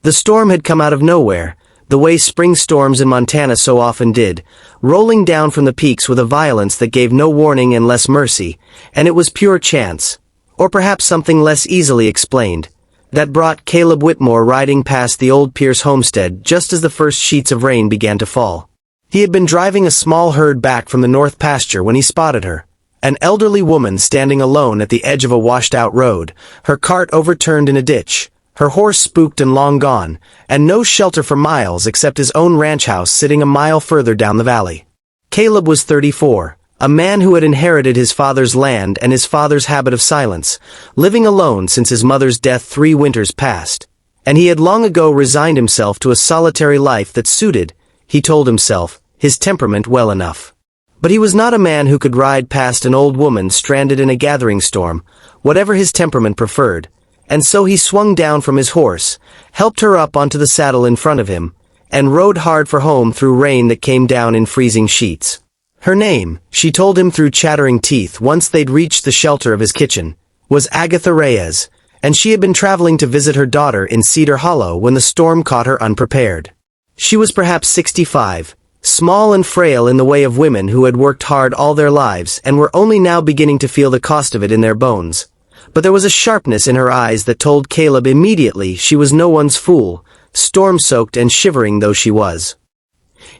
The storm had come out of nowhere, the way spring storms in Montana so often did, rolling down from the peaks with a violence that gave no warning and less mercy, and it was pure chance, or perhaps something less easily explained, that brought Caleb Whitmore riding past the old Pierce homestead just as the first sheets of rain began to fall. He had been driving a small herd back from the north pasture when he spotted her, an elderly woman standing alone at the edge of a washed-out road, her cart overturned in a ditch, her horse spooked and long gone, and no shelter for miles except his own ranch house sitting a mile further down the valley. Caleb was 34, a man who had inherited his father's land and his father's habit of silence, living alone since his mother's death 3 winters past, and he had long ago resigned himself to a solitary life that suited, he told himself, his temperament well enough. But he was not a man who could ride past an old woman stranded in a gathering storm, whatever his temperament preferred, and so he swung down from his horse, helped her up onto the saddle in front of him, and rode hard for home through rain that came down in freezing sheets. Her name, she told him through chattering teeth once they'd reached the shelter of his kitchen, was Agatha Reyes, and she had been traveling to visit her daughter in Cedar Hollow when the storm caught her unprepared. She was perhaps 65, small and frail in the way of women who had worked hard all their lives and were only now beginning to feel the cost of it in their bones. But there was a sharpness in her eyes that told Caleb immediately she was no one's fool, storm-soaked and shivering though she was.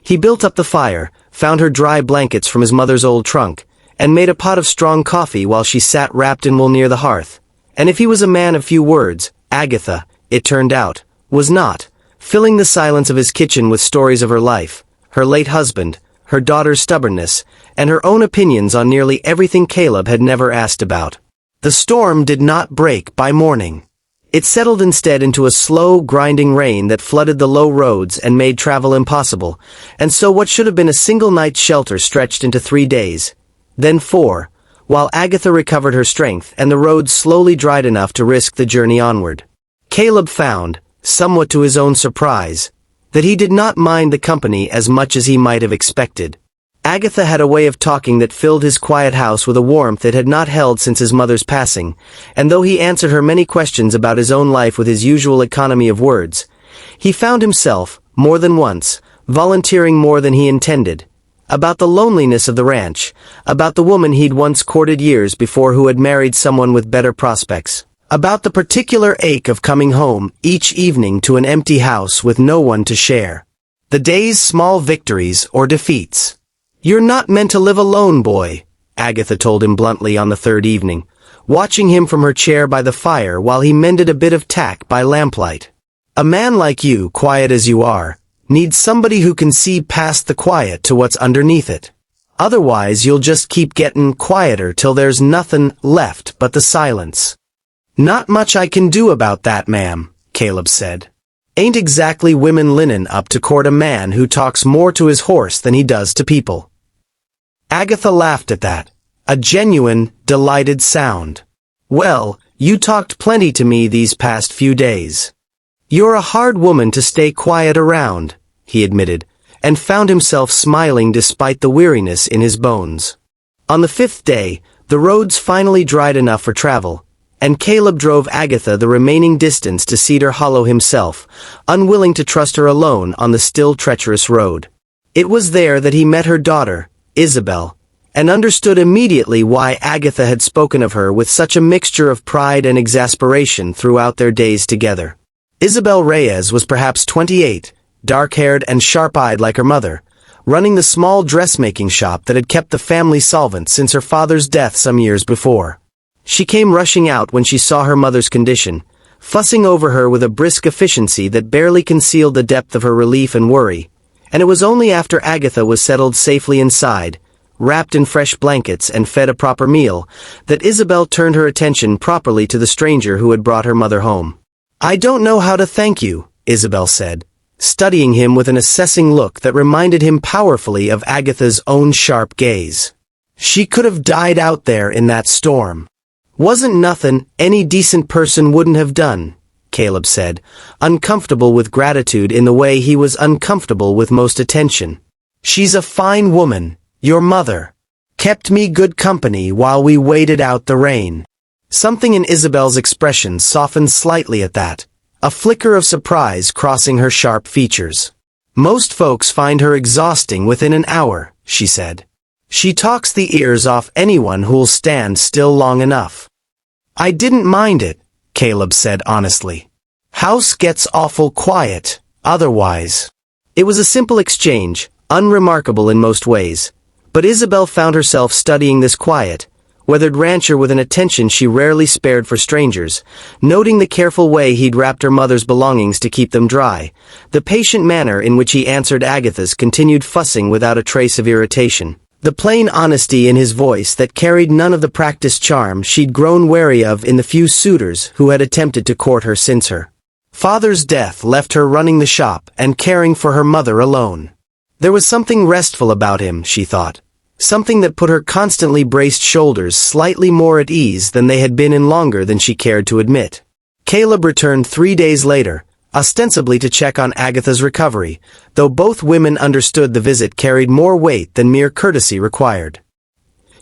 He built up the fire, found her dry blankets from his mother's old trunk, and made a pot of strong coffee while she sat wrapped in wool near the hearth. And if he was a man of few words, Agatha, it turned out, was not, filling the silence of his kitchen with stories of her life, her late husband, her daughter's stubbornness, and her own opinions on nearly everything Caleb had never asked about. The storm did not break by morning. It settled instead into a slow, grinding rain that flooded the low roads and made travel impossible, and so what should have been a single night's shelter stretched into 3 days, then 4, while Agatha recovered her strength and the roads slowly dried enough to risk the journey onward. Caleb found, somewhat to his own surprise, that he did not mind the company as much as he might have expected. Agatha had a way of talking that filled his quiet house with a warmth it had not held since his mother's passing, and though he answered her many questions about his own life with his usual economy of words, he found himself, more than once, volunteering more than he intended, about the loneliness of the ranch, about the woman he'd once courted years before who had married someone with better prospects, about the particular ache of coming home each evening to an empty house with no one to share. The day's small victories or defeats. "You're not meant to live alone, boy," Agatha told him bluntly on the 3rd evening, watching him from her chair by the fire while he mended a bit of tack by lamplight. "A man like you, quiet as you are, needs somebody who can see past the quiet to what's underneath it. Otherwise you'll just keep getting quieter till there's nothing left but the silence." "Not much I can do about that, ma'am," Caleb said. "Ain't exactly women linen up to court a man who talks more to his horse than he does to people." Agatha laughed at that, a genuine, delighted sound. "Well, you talked plenty to me these past few days." "You're a hard woman to stay quiet around," he admitted, and found himself smiling despite the weariness in his bones. On the 5th day, the roads finally dried enough for travel, and Caleb drove Agatha the remaining distance to Cedar Hollow himself, unwilling to trust her alone on the still treacherous road. It was there that he met her daughter, Isabel, and understood immediately why Agatha had spoken of her with such a mixture of pride and exasperation throughout their days together. Isabel Reyes was perhaps 28, dark-haired and sharp-eyed like her mother, running the small dressmaking shop that had kept the family solvent since her father's death some years before. She came rushing out when she saw her mother's condition, fussing over her with a brisk efficiency that barely concealed the depth of her relief and worry, and it was only after Agatha was settled safely inside, wrapped in fresh blankets and fed a proper meal, that Isabel turned her attention properly to the stranger who had brought her mother home. "I don't know how to thank you," Isabel said, studying him with an assessing look that reminded him powerfully of Agatha's own sharp gaze. "She could have died out there in that storm. Wasn't nothing any decent person wouldn't have done," Caleb said, uncomfortable with gratitude in the way he was uncomfortable with most attention. "She's a fine woman, your mother. Kept me good company while we waited out the rain." Something in Isabel's expression softened slightly at that, a flicker of surprise crossing her sharp features. "Most folks find her exhausting within an hour," she said. "She talks the ears off anyone who'll stand still long enough." "I didn't mind it," Caleb said honestly. "House gets awful quiet, otherwise." It was a simple exchange, unremarkable in most ways, but Isabel found herself studying this quiet, weathered rancher with an attention she rarely spared for strangers, noting the careful way he'd wrapped her mother's belongings to keep them dry, the patient manner in which he answered Agatha's continued fussing without a trace of irritation, the plain honesty in his voice that carried none of the practiced charm she'd grown wary of in the few suitors who had attempted to court her since her father's death left her running the shop and caring for her mother alone. There was something restful about him, she thought. Something that put her constantly braced shoulders slightly more at ease than they had been in longer than she cared to admit. Caleb returned 3 days later, ostensibly to check on Agatha's recovery, though both women understood the visit carried more weight than mere courtesy required.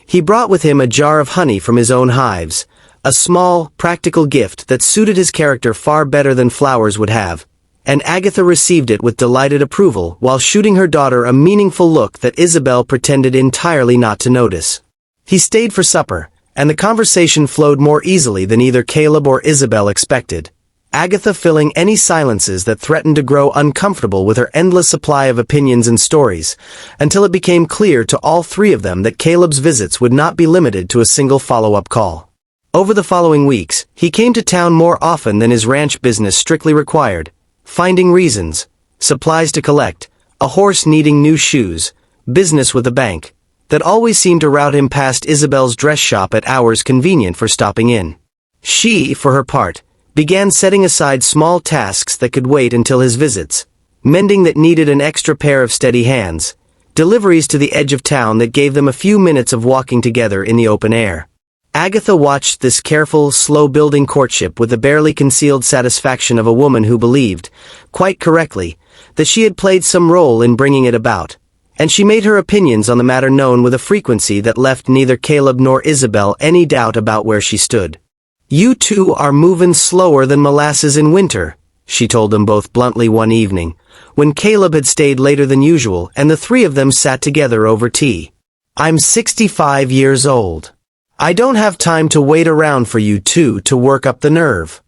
He brought with him a jar of honey from his own hives, a small, practical gift that suited his character far better than flowers would have, and Agatha received it with delighted approval while shooting her daughter a meaningful look that Isabel pretended entirely not to notice. He stayed for supper, and the conversation flowed more easily than either Caleb or Isabel expected, Agatha filling any silences that threatened to grow uncomfortable with her endless supply of opinions and stories, until it became clear to all three of them that Caleb's visits would not be limited to a single follow-up call. Over the following weeks, he came to town more often than his ranch business strictly required, finding reasons, supplies to collect, a horse needing new shoes, business with a bank, that always seemed to route him past Isabel's dress shop at hours convenient for stopping in. She, for her part, began setting aside small tasks that could wait until his visits, mending that needed an extra pair of steady hands, deliveries to the edge of town that gave them a few minutes of walking together in the open air. Agatha watched this careful, slow-building courtship with the barely concealed satisfaction of a woman who believed, quite correctly, that she had played some role in bringing it about, and she made her opinions on the matter known with a frequency that left neither Caleb nor Isabel any doubt about where she stood. "You two are movin' slower than molasses in winter," she told them both bluntly one evening, when Caleb had stayed later than usual and the three of them sat together over tea. "I'm 65 years old. I don't have time to wait around for you two to work up the nerve."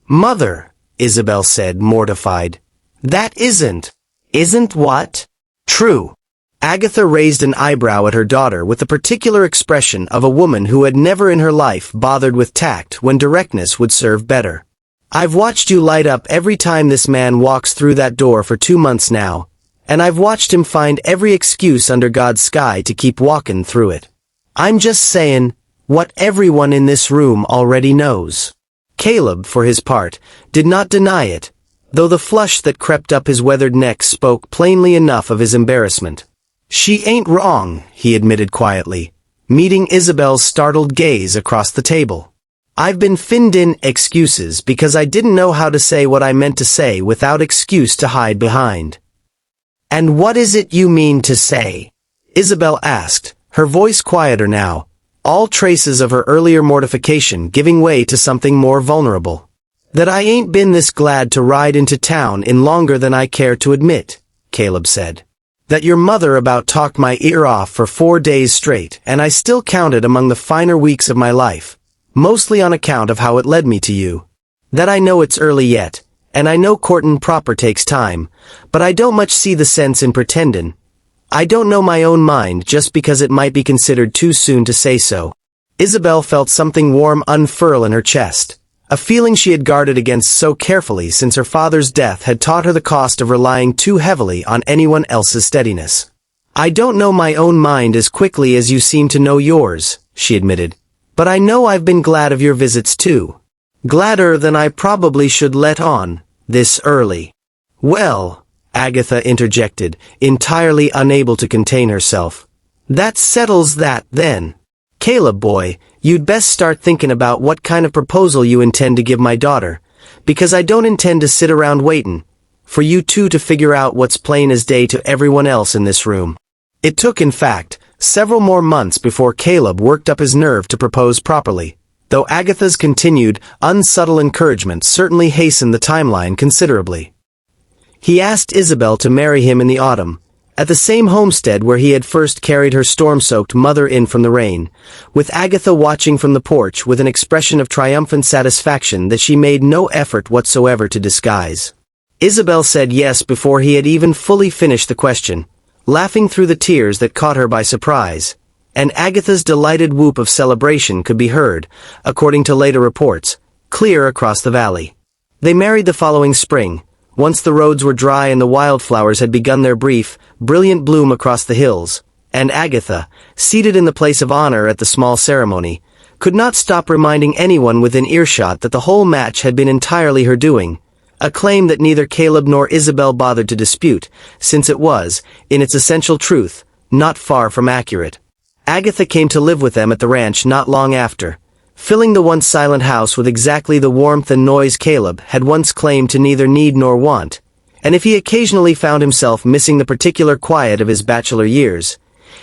"Mother," Isabel said, mortified. "That isn't what?" "True." Agatha raised an eyebrow at her daughter with the particular expression of a woman who had never in her life bothered with tact when directness would serve better. "I've watched you light up every time this man walks through that door for 2 months now, and I've watched him find every excuse under God's sky to keep walking through it. I'm just saying what everyone in this room already knows." Caleb, for his part, did not deny it, though the flush that crept up his weathered neck spoke plainly enough of his embarrassment. "She ain't wrong," he admitted quietly, meeting Isabel's startled gaze across the table. "I've been finned in excuses because I didn't know how to say what I meant to say without excuse to hide behind." "And what is it you mean to say?" Isabel asked, her voice quieter now, all traces of her earlier mortification giving way to something more vulnerable. "That I ain't been this glad to ride into town in longer than I care to admit," Caleb said. "That your mother about talked my ear off for 4 days straight, and I still count it among the finer weeks of my life, mostly on account of how it led me to you. That I know it's early yet, and I know courtin' proper takes time, but I don't much see the sense in pretendin'. I don't know my own mind just because it might be considered too soon to say so." Isabel felt something warm unfurl in her chest, a feeling she had guarded against so carefully since her father's death had taught her the cost of relying too heavily on anyone else's steadiness. "I don't know my own mind as quickly as you seem to know yours," she admitted, "but I know I've been glad of your visits too. Gladder than I probably should let on, this early." "Well," Agatha interjected, entirely unable to contain herself, "that settles that, then. Caleb boy, you'd best start thinking about what kind of proposal you intend to give my daughter, because I don't intend to sit around waiting for you two to figure out what's plain as day to everyone else in this room." It took, in fact, several more months before Caleb worked up his nerve to propose properly, though Agatha's continued, unsubtle encouragement certainly hastened the timeline considerably. He asked Isabel to marry him in the autumn, at the same homestead where he had first carried her storm-soaked mother in from the rain, with Agatha watching from the porch with an expression of triumphant satisfaction that she made no effort whatsoever to disguise. Isabel said yes before he had even fully finished the question, laughing through the tears that caught her by surprise, and Agatha's delighted whoop of celebration could be heard, according to later reports, clear across the valley. They married the following spring, once the roads were dry and the wildflowers had begun their brief, brilliant bloom across the hills, and Agatha, seated in the place of honor at the small ceremony, could not stop reminding anyone within earshot that the whole match had been entirely her doing, a claim that neither Caleb nor Isabel bothered to dispute, since it was, in its essential truth, not far from accurate. Agatha came to live with them at the ranch not long after, filling the once silent house with exactly the warmth and noise Caleb had once claimed to neither need nor want, and if he occasionally found himself missing the particular quiet of his bachelor years,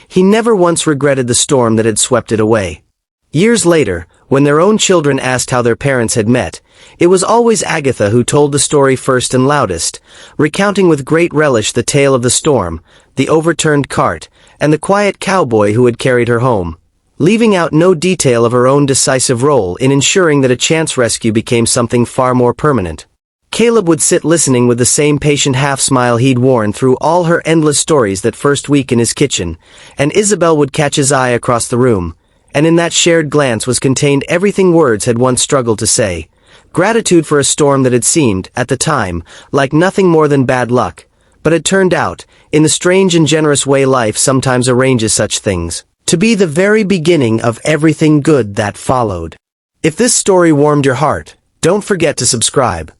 he never once regretted the storm that had swept it away. Years later, when their own children asked how their parents had met, it was always Agatha who told the story first and loudest, recounting with great relish the tale of the storm, the overturned cart, and the quiet cowboy who had carried her home, leaving out no detail of her own decisive role in ensuring that a chance rescue became something far more permanent. Caleb would sit listening with the same patient half-smile he'd worn through all her endless stories that first week in his kitchen, and Isabel would catch his eye across the room, and in that shared glance was contained everything words had once struggled to say, gratitude for a storm that had seemed, at the time, like nothing more than bad luck, but had turned out, in the strange and generous way life sometimes arranges such things, to be the very beginning of everything good that followed. If this story warmed your heart, don't forget to subscribe.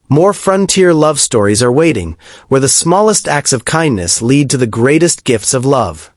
More frontier love stories are waiting, where the smallest acts of kindness lead to the greatest gifts of love.